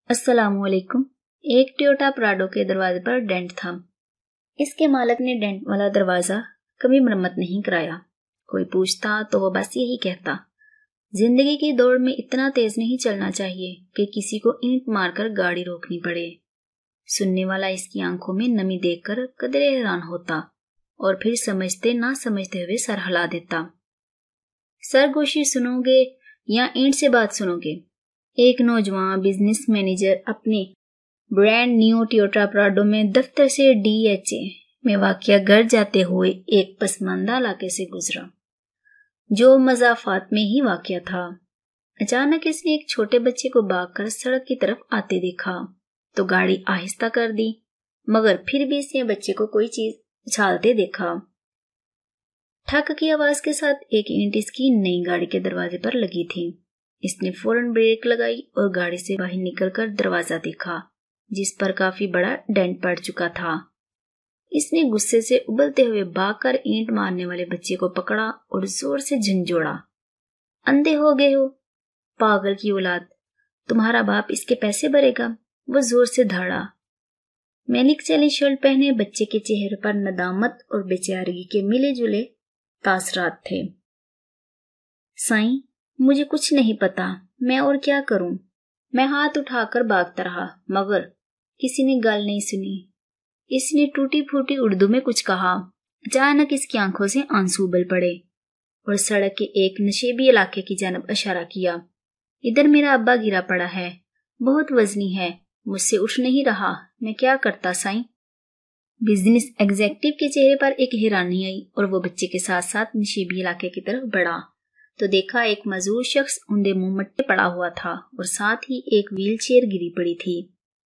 अस्सलामुअलैकुम। एक Toyota Prado के दरवाजे पर डेंट था। इसके मालिक ने डेंट वाला दरवाजा कभी मरम्मत नहीं कराया। कोई पूछता तो वो बस यही कहता, जिंदगी की दौड़ में इतना तेज नहीं चलना चाहिए कि किसी को ईंट मारकर गाड़ी रोकनी पड़े। सुनने वाला इसकी आंखों में नमी देखकर कदरे हैरान होता और फिर समझते ना समझते हुए सर हिला देता। सरगोशी सुनोगे या ईंट से बात सुनोगे? एक नौजवान बिजनेस मैनेजर अपनी ब्रांड न्यू टोयोटा प्राडो में दफ्तर से DHA में वाक़या घर जाते हुए एक पसमानदा इलाके से गुजरा, जो मज़ाफ़ात में ही वाक़या था। अचानक इसने एक छोटे बच्चे को भागकर सड़क की तरफ आते देखा तो गाड़ी आहिस्ता कर दी, मगर फिर भी इसने बच्चे को कोई चीज उछालते देखा। ठक की आवाज के साथ एक ईंट इसकी नई गाड़ी के दरवाजे पर लगी थी। इसने फौरन ब्रेक लगाई और गाड़ी से बाहर निकलकर दरवाजा देखा, जिस पर काफी बड़ा डेंट पड़ चुका था। इसने गुस्से से उबलते हुए भागकर ईंट मारने वाले बच्चे को पकड़ा और जोर से झंझोड़ा। अंधे हो गए हो, पागल की औलाद, तुम्हारा बाप इसके पैसे भरेगा? वो जोर से धड़ा। मैनिक चली शर्ट पहने बच्चे के चेहरे पर नदामत और बेचारगी के मिले जुले तासरात थे। साईं, मुझे कुछ नहीं पता, मैं और क्या करूं? मैं हाथ उठाकर भागता रहा, मगर किसी ने गल नहीं सुनी। इसने टूटी फूटी उर्दू में कुछ कहा। अचानक इसकी आंखों से आंसू उबल पड़े और सड़क के एक नशेबी इलाके की जानब इशारा किया। इधर मेरा अब्बा गिरा पड़ा है, बहुत वजनी है, मुझसे उठ नहीं रहा, मैं क्या करता साईं? बिजनेस एग्जेक्टिव के चेहरे पर एक हैरानी आई और वो बच्चे के साथ साथ नशेबी इलाके की तरफ बढ़ा तो देखा एक मजदूर शख्स उंधे मुंह मट्टे पड़ा हुआ था और साथ ही एक व्हील चेयर गिरी पड़ी थी।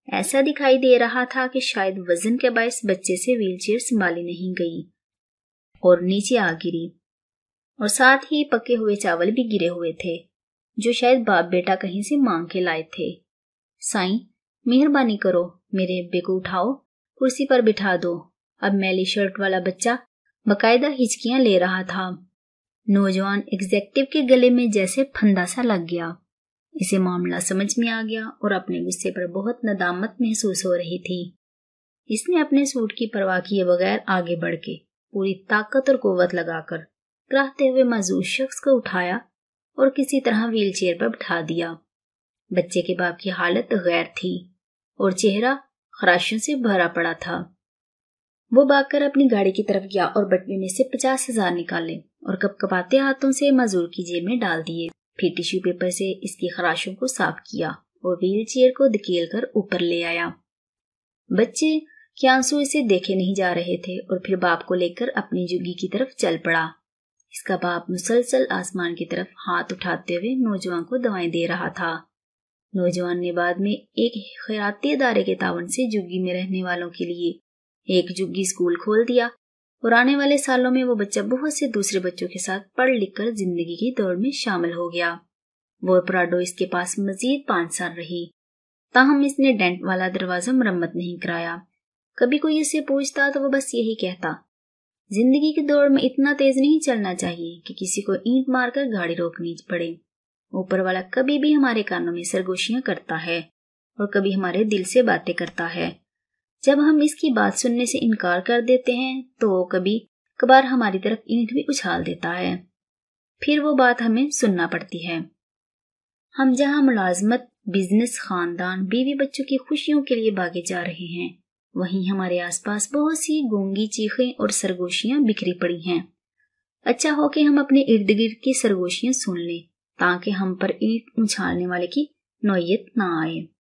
ऐसा दिखाई दे रहा था कि शायद वजन के बायस बच्चे से व्हील चेयर संभाली नहीं गई और नीचे आ गिरी, और साथ ही पके हुए चावल भी गिरे हुए थे, जो शायद बाप बेटा कहीं से मांग के लाए थे। साईं, मेहरबानी करो, मेरे अब्बे को उठाओ, कुर्सी पर बिठा दो। अब मैली शर्ट वाला बच्चा बकायदा हिचकियां ले रहा था। नौजवान एग्जेक्टिव के गले में जैसे फंदा सा लग गया। इसे मामला समझ में आ गया और अपने गुस्से पर बहुत नदामत महसूस हो रही थी। इसने अपने सूट की परवाह किए बगैर आगे बढ़ के पूरी ताकत और कुव्वत लगाकर कराहते हुए मजदूर शख्स को उठाया और किसी तरह व्हील चेयर पर बिठा दिया। बच्चे के बाप की हालत गैर थी और चेहरा खराशों से भरा पड़ा था। वो भागकर अपनी गाड़ी की तरफ गया और बटवे में से 50,000 निकाले और कपकपाते हाथों से मजदूर की जेब में डाल दिए। फिर टिश्यू पेपर से इसकी खराशों को साफ किया और व्हील चेयर को धकेल कर ऊपर ले आया। बच्चे के आंसू इसे देखे नहीं जा रहे थे और फिर बाप को लेकर अपनी जुग्गी की तरफ चल पड़ा। इसका बाप मुसलसल आसमान की तरफ हाथ उठाते हुए नौजवान को दवाएं दे रहा था। नौजवान ने बाद में एक खैराती इदारे के तावन से जुग्गी में रहने वालों के लिए एक जुग्गी स्कूल खोल दिया और आने वाले सालों में वो बच्चा बहुत से दूसरे बच्चों के साथ पढ़ लिख कर जिंदगी की दौड़ में शामिल हो गया। वो प्राडो इसके पास मजीद 5 साल रही, ताहम इसने डेंट वाला दरवाजा मरम्मत नहीं कराया। कभी कोई इसे पूछता तो वो बस यही कहता, जिंदगी की दौड़ में इतना तेज नहीं चलना चाहिए कि किसी को ईंट मारकर गाड़ी रोकनी पड़े। ऊपर वाला कभी भी हमारे कानों में सरगोशियां करता है और कभी हमारे दिल से बातें करता है। जब हम इसकी बात सुनने से इनकार कर देते हैं तो कभी कभार हमारी तरफ ईंट भी उछाल देता है, फिर वो बात हमें सुनना पड़ती है। हम जहाँ मुलाजमत, बिजनेस, खानदान, बीवी बच्चों की खुशियों के लिए भागे जा रहे हैं, वहीं हमारे आसपास बहुत सी गूंगी चीखें और सरगोशियां बिखरी पड़ी हैं। अच्छा हो कि हम अपने इर्द गिर्द की सरगोशियां सुन लें ताकि हम पर ईंट उछालने वाले की नौयत ना आए।